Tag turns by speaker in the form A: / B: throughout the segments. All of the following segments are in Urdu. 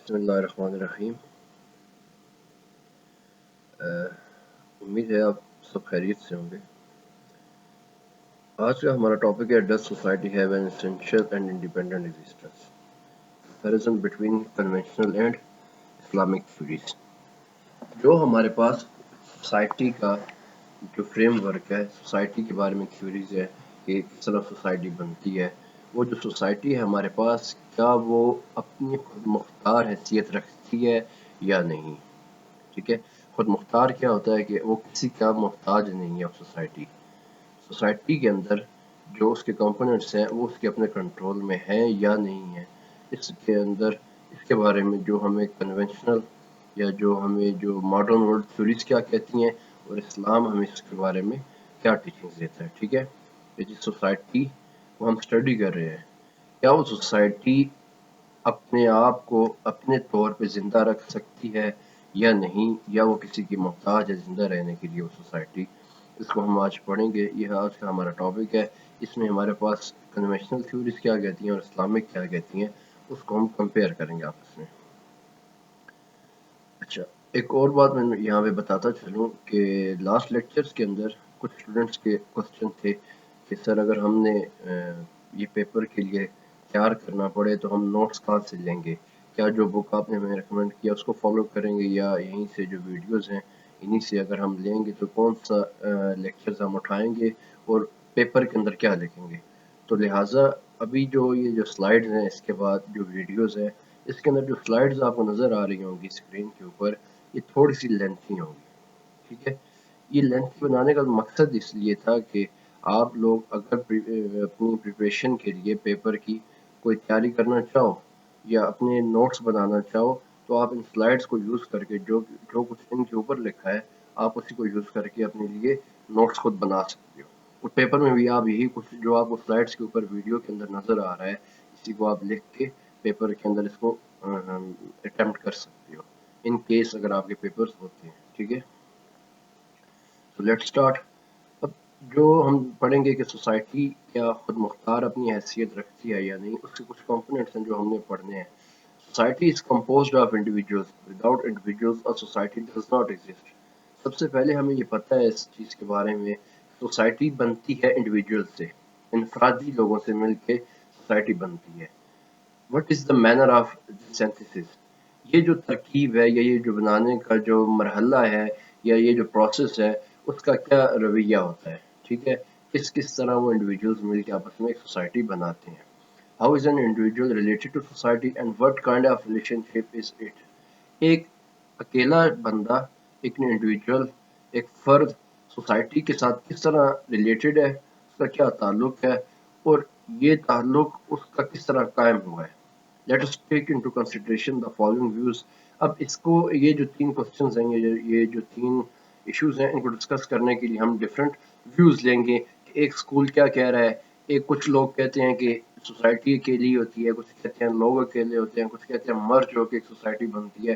A: بسم اللہ الرحمن الرحیم۔ امید ہے آپ سب خیریت سے ہوں گے۔ آج کا ہمارا ٹاپک ہے does society have an essential and independent existence, comparison between conventional and Islamic theories. جو ہمارے پاس سوسائٹی کا جو فریم ورک ہے، سوسائٹی کے بارے میں تھیوریز ہے کہ کس طرح سوسائٹی بنتی ہے، وہ جو سوسائٹی ہے ہمارے پاس، کیا وہ اپنی خود مختار حیثیت رکھتی ہے یا نہیں؟ ٹھیک ہے، خود مختار کیا ہوتا ہے کہ وہ کسی کا محتاج نہیں ہے۔ سوسائٹی کے اندر جو اس کے کمپوننٹس ہیں وہ اس کے اپنے کنٹرول میں ہیں یا نہیں ہیں، اس کے اندر اس کے بارے میں جو ہمیں کنونشنل یا جو ماڈرن ورلڈ تھیوریز کیا کہتی ہیں، اور اسلام ہمیں اس کے بارے میں کیا ٹیچنگز دیتا ہے۔ ٹھیک ہے، کہ جس سوسائٹی کو ہم اسٹڈی کر رہے ہیں، کیا وہ سوسائٹی اپنے آپ کو اپنے طور پہ زندہ رکھ سکتی ہے یا نہیں، یا وہ کسی کی محتاج ہے زندہ رہنے کے لیے وہ سوسائٹی۔ اس کو ہم آج پڑھیں گے، یہ آج کا ہمارا ٹاپک ہے۔ اس میں ہمارے پاس کنونشنل تھیوریز کیا کہتی ہیں اور اسلامک کیا کہتی ہیں، اس کو ہم کمپیئر کریں گے آپس میں۔ اچھا، ایک اور بات میں یہاں پہ بتاتا چلوں کہ لاسٹ لیکچرز کے اندر کچھ اسٹوڈنٹس کے کوسچن تھے کہ سر اگر ہم نے یہ پیپر کے لیے تیار کرنا پڑے تو ہم نوٹس کہاں سے لیں گے؟ کیا جو بک آپ نے ہمیں ریکمینڈ کیا اس کو فالو کریں گے، یا یہیں سے جو ویڈیوز ہیں انہی سے اگر ہم لیں گے تو کون سا لیکچرز ہم اٹھائیں گے اور پیپر کے اندر کیا لکھیں گے؟ تو لہٰذا ابھی یہ جو سلائیڈز ہیں، اس کے بعد جو ویڈیوز ہیں، اس کے اندر جو سلائیڈز آپ کو نظر آ رہی ہوں گی اسکرین کے اوپر، یہ تھوڑی سی لینتھی ہوں گی۔ ٹھیک ہے، یہ لینتھی بنانے کا مقصد اس لیے تھا کہ آپ لوگ اگر اپنی پریپریشن کے لیے پیپر کی کوئی تیاری کرنا چاہو یا اپنے نوٹس بنانا چاہو، تو آپ ان سلائیڈز کو یوز کر کے جو کچھ ان کے اوپر لکھا ہے آپ اسی کو یوز کر کے اپنے لیے نوٹس خود بنا سکتے ہو۔ اور پیپر میں بھی آپ یہی کچھ جو آپ کو سلائیڈز کے اوپر ویڈیو کے اندر نظر آ رہا ہے، اسی کو آپ لکھ کے پیپر کے اندر اس کو اٹیمپٹ کر سکتے ہو ان کیس اگر آپ کے پیپرز ہوتے ہیں۔ ٹھیک ہے، تو لیٹ اسٹارٹ۔ اب جو ہم پڑھیں گے کہ سوسائٹی کیا خود مختار اپنی حیثیت رکھتی ہے یا نہیں، اس کے کچھ کمپوننٹس ہیں جو ہم نے پڑھنے ہیں۔ Society is composed of individuals, without individuals a society does not exist۔ سب سے پہلے ہمیں یہ پتہ ہے اس چیز کے بارے میں، سوسائٹی بنتی ہے انڈیویجول سے، انفرادی لوگوں سے مل کے سوسائٹی بنتی ہے۔ What is the manner of synthesis, یہ جو ترکیب ہے یا یہ جو بنانے کا جو مرحلہ ہے یا یہ جو پروسیس ہے، اس کا کیا رویہ ہوتا ہے؟ ٹھیک ہے، کس طرح وہ انڈیویجولز مل کے آپس میں ایک سوسائٹی بناتے ہیں۔ How is an individual related to society and what kind of relationship is it. ایک اکیلا بندہ، ایک انڈیویجول، ایک فرد سوسائٹی کے ساتھ کس طرح ریلیٹڈ ہے، اس کا کیا تعلق ہے، اور یہ تعلق اس کا کس طرح قائم ہوا ہے۔ Let us take into consideration the following views۔ اب اس کو یہ جو تین کوسچنز ہیں، یہ جو تین ایشوز ہیں، ان کو ڈسکس کرنے کے لیے ہم ڈفرینٹ ویوز لیں گے کہ ایک اسکول کیا کہہ رہا ہے۔ ایک کچھ لوگ کہتے ہیں کہ سوسائٹی اکیلی ہوتی ہے، کچھ کہتے ہیں لوگ اکیلے ہوتے ہیں، کچھ کہتے ہیں مرج ہو کے ایک سوسائٹی بنتی ہے۔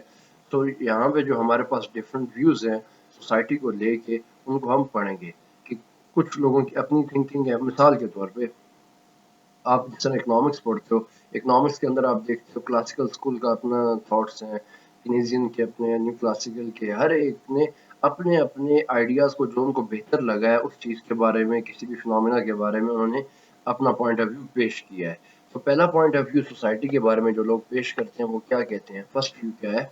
A: تو یہاں پہ جو ہمارے پاس ڈفرینٹ ویوز ہیں سوسائٹی کو لے کے، ان کو ہم پڑھیں گے کہ کچھ لوگوں کی اپنی تھنکنگ ہے۔ مثال کے طور پہ آپ جس طرح اکنامکس پڑھتے ہو، اکنامکس کے اندر آپ دیکھتے ہو کلاسیکل اسکول کا اپنا تھاٹس ہیں، کینیزین کے اپنے، نیو کلاسیکل کے، ہر ایک نے اپنے اپنے آئیڈیاز کو جو ان کو بہتر لگا ہے اس چیز کے بارے میں، کسی بھی فنومینا کے بارے میں انہوں نے اپنا پوائنٹ آف ویو پیش کیا ہے۔ تو پہلا پوائنٹ آف ویو سوسائٹی کے بارے میں جو لوگ پیش کرتے ہیں وہ کیا کہتے ہیں؟ فرسٹ ویو کیا ہے؟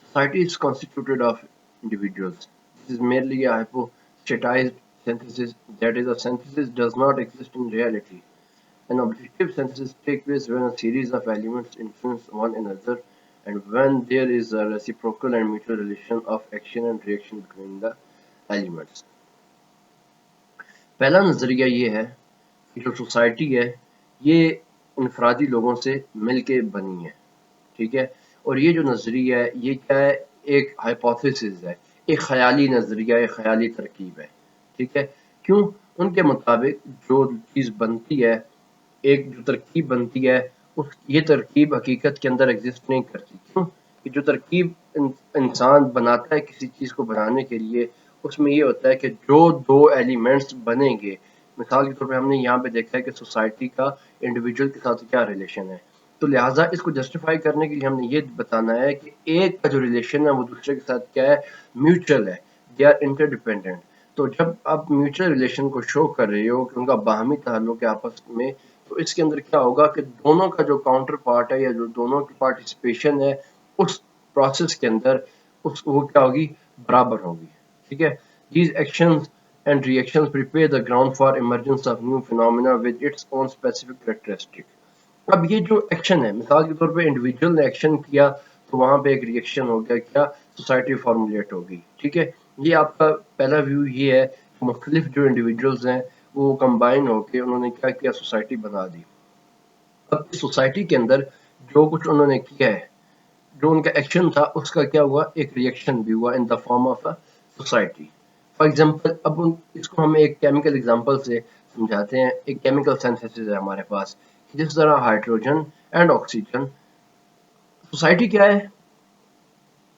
A: Society is constituted of individuals. This is merely a hypostatized synthesis, that is, a synthesis does not exist in reality. An objective synthesis takes place when a series of elements influence one another and when there is a reciprocal and mutual relation of action and reaction between the elements. پہلا نظریہ یہ ہے کہ جو سوسائٹی ہے یہ انفرادی لوگوں سے مل کے بنی ہے۔ ٹھیک ہے، اور یہ جو نظریہ ہے یہ کیا ہے؟ ایک ہائپوتھیسس ہے، ایک خیالی نظریہ، ایک خیالی ترکیب ہے۔ ٹھیک ہے، کیوں؟ ان کے مطابق جو چیز بنتی ہے، ایک جو ترکیب بنتی ہے، یہ ترکیب حقیقت کے اندر ایگزسٹ نہیں کرتی۔ کیوں؟ کہ جو ترکیب انسان بناتا ہے کسی چیز کو بنانے کے لیے، اس میں یہ ہوتا ہے کہ جو دو ایلیمنٹس بنیں گے، مثال کے طور پہ ہم نے یہاں پہ دیکھا ہے کہ سوسائٹی کا انڈیویجول کے ساتھ کیا ریلیشن ہے۔ تو لہٰذا اس کو جسٹیفائی کرنے کے لیے ہم نے یہ بتانا ہے کہ ایک کا جو ریلیشن ہے وہ دوسرے کے ساتھ کیا ہے، میوچل ہے، دے آر انٹر ڈیپینڈنٹ. تو جب آپ میوچل ریلیشن کو شو کر رہے ہو کہ ان کا باہمی تعلق ہے آپس میں، تو اس کے اندر کیا ہوگا کہ دونوں کا جو کاؤنٹر پارٹ ہے یا جو دونوں کی پارٹیسپیشن ہے اس پروسیس کے اندر وہ کیا ہوگی، برابر ہوگی. ٹھیک ہے. These actions and reactions prepare the ground for emergence of new phenomena with its own specific characteristic. اب یہ جو ایکشن ہے، مثال کے طور پہ انڈیویجول نے ایکشن کیا تو وہاں پہ ایک ریئیکشن ہو گیا، کیا سوسائٹی فارمولیٹ ہوگی. ٹھیک ہے. یہ آپ کا پہلا ویو یہ ہے کہ مختلف جو انڈیویجولز ہیں وہ کمبائن ہو کے انہوں نے کیا کیا، سوسائٹی بنا دی. اب اس سوسائٹی کے اندر جو کچھ انہوں نے کیا ہے، جو ان کا ایکشن تھا اس کا کیا ہوا، ایک ریئیکشن بھی ہوا in the form of a society. For example اب اس کو ہم ایک کیمیکل ایگزامپل سے سمجھاتے ہیں. ایک کیمیکل سینتھیسس ہے ہمارے پاس، جس طرح ہائیڈروجن اینڈ آکسیجن. سوسائٹی کیا ہے،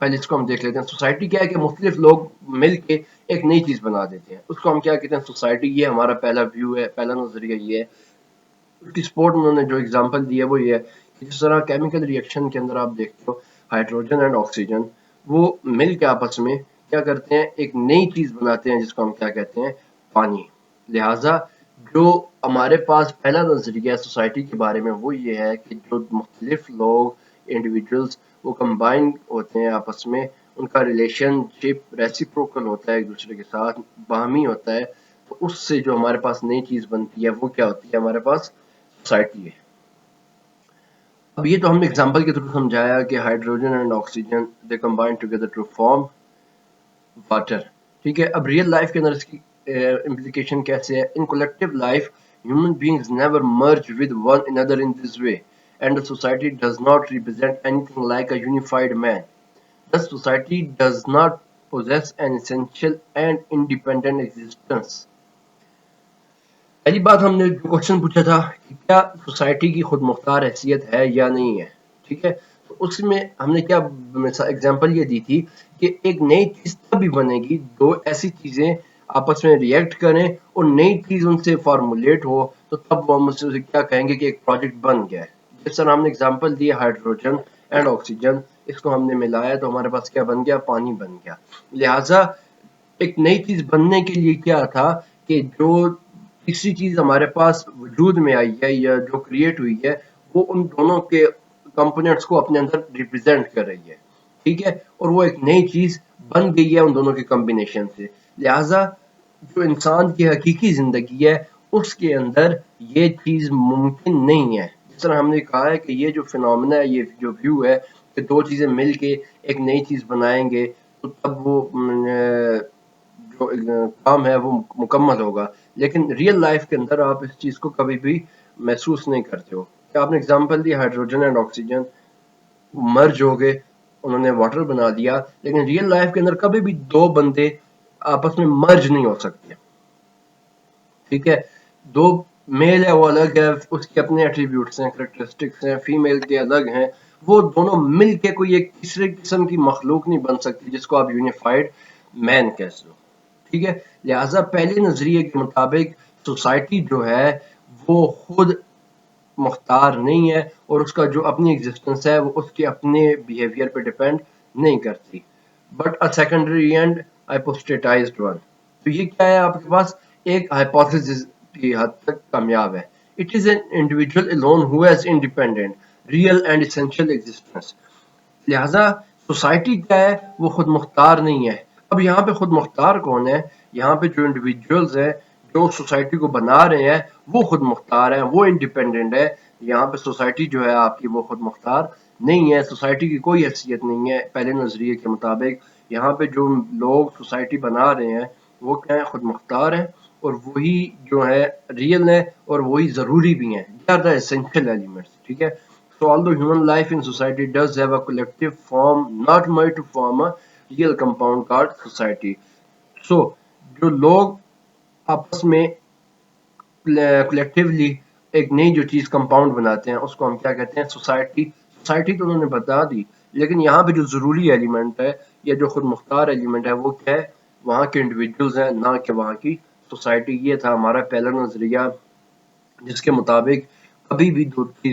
A: پہلے اس کو ہم دیکھ لیتے ہیں. سوسائٹی کیا ہے کہ مختلف لوگ مل کے ایک نئی چیز بنا دیتے ہیں، اس کو ہم کیا کہتے ہیں، سوسائٹی. یہ ہمارا پہلا ویو ہے، پہلا نظریہ یہ ہے. اس کی سپورٹ انہوں نے جو ایگزامپل دی ہے وہ یہ ہے کہ جس طرح کیمیکل ریئیکشن کے اندر آپ دیکھتے ہو ہائیڈروجن اینڈ آکسیجن وہ مل کے آپس میں کیا کرتے ہیں، ایک نئی چیز بناتے ہیں جس کو ہم کیا کہتے ہیں، پانی. لہٰذا جو ہمارے پاس پہلا نظریہ سوسائٹی کے بارے میں وہ یہ ہے کہ جو مختلف لوگ انڈیویجولز وہ کمبائن ہوتے ہیں آپس میں، ان کا ریلیشن شپ ریسیپروکل ہوتا ہے، ایک دوسرے کے ساتھ باہمی ہوتا ہے. تو اس سے جو ہمارے پاس نئی چیز بنتی ہے وہ کیا ہوتی ہے، ہمارے پاس سوسائٹی ہے. اب یہ تو ہم نے ایگزامپل کے تھرو سمجھایا کہ hydrogen and oxygen they combine together to form water. ٹھیک ہے. اب ریئل لائف کے اندر اس کی امپلیکیشن کیسے ہے. In collective life human beings never merge with one another in this way, and the society does not represent anything like a unified man. Thus society does not possess an essential and independent existence. پہلی بات ہم نے جو کوشچن پوچھا تھا کہ کیا سوسائٹی کی خود مختار حیثیت ہے یا نہیں ہے. ٹھیک ہے. تو اس میں ہم نے کیا ایگزامپل یہ دی تھی کہ ایک نئی چیز تب بنے گی دو ایسی چیزیں آپس میں ریئیکٹ کریں اور نئی چیز ان سے فارمولیٹ ہو، تو تب وہ ہم اسے کیا کہیں گے کہ ایک پروجیکٹ بن گیا ہے. جس طرح ہم نے ایگزامپل دی ہائیڈروجن اینڈ آکسیجن، اس کو ہم نے ملایا تو ہمارے پاس کیا بن گیا، پانی بن گیا. لہٰذا ایک نئی چیز بننے کے لیے کیا تھا کہ جو تیسری چیز ہمارے پاس وجود میں آئی ہے یا جو کریٹ ہوئی ہے وہ ان دونوں کے کمپوننٹس کو اپنے اندر ریپرزینٹ کر رہی ہے. ٹھیک ہے. اور وہ ایک نئی چیز بن گئی ہے ان دونوں کے کمبینیشن سے. لہٰذا جو انسان کی حقیقی زندگی ہے اس کے اندر یہ چیز ممکن نہیں ہے. جس طرح ہم نے کہا ہے کہ یہ جو فینومینا ہے، یہ جو ویو ہے کہ دو چیزیں مل کے ایک نئی چیز بنائیں گے تو تب وہ جو کام ہے وہ مکمل ہوگا. لیکن ریئل لائف کے اندر آپ اس چیز کو کبھی بھی محسوس نہیں کرتے ہو. کہ آپ نے اگزامپل دی ہائیڈروجن اینڈ آکسیجن مرج ہو گئے، انہوں نے واٹر بنا دیا، لیکن ریئل لائف کے اندر کبھی بھی دو بندے آپس میں مرج نہیں ہو سکتے. ٹھیک ہے. دو میل ہے وہ الگ ہے، اس کے اپنے ایٹریبیوٹس ہیں، کریکٹرسٹکس ہیں. فیمیل کے الگ ہیں. وہ دونوں مل کے کوئی ایک تیسرے قسم کی مخلوق نہیں بن سکتی جس کو آپ یونیفائڈ مین کہہ سکو. ٹھیک ہے. لہٰذا پہلے نظریے کے مطابق سوسائٹی جو ہے وہ خود مختار نہیں ہے اور اس کا جو اپنی ایگزسٹنس ہے وہ اس کے اپنے بیہیویئر پہ ڈیپینڈ نہیں کرتی، but a secondary and hypostatized one. تو یہ کیا ہے آپ کے پاس، ایک ہائپوتھیسس کی حد تک کامیاب ہے. It is an individual alone who has independent real and essential existence. لہذا سوسائٹی کیا ہے، وہ خود مختار نہیں ہے. اب یہاں پہ خود مختار کون ہے، یہاں پہ جو انڈیویجولز ہیں جو سوسائٹی کو بنا رہے ہیں وہ خود مختار ہیں، وہ انڈیپینڈنٹ ہے. یہاں پہ سوسائٹی جو ہے آپ کی وہ خود مختار نہیں ہے. سوسائٹی کی کوئی حیثیت نہیں ہے پہلے نظریے کے مطابق. یہاں پہ جو لوگ سوسائٹی بنا رہے ہیں وہ کیا ہے، خود مختار ہیں اور وہی جو ہے ریئل ہے اور وہی ضروری بھی ہیں. They are the essential elements. ٹھیک ہے. So although human life in society does have a collective form not made to form a real compound called society. So جو لوگ آپس میں کلیکٹیولی ایک نئی جو چیز کمپاؤنڈ بناتے ہیں اس کو ہم کیا کہتے ہیں، سوسائٹی. سوسائٹی تو انہوں نے بتا دی، لیکن یہاں پہ جو ضروری ایلیمنٹ ہے یا جو خود مختار ایلیمنٹ ہے وہ کیا ہے، وہاں کے انڈیویجولز ہیں نہ کہ وہاں کی سوسائٹی. یہ تھا ہمارا پہلا نظریہ جس کے مطابق کبھی بھی دو چیز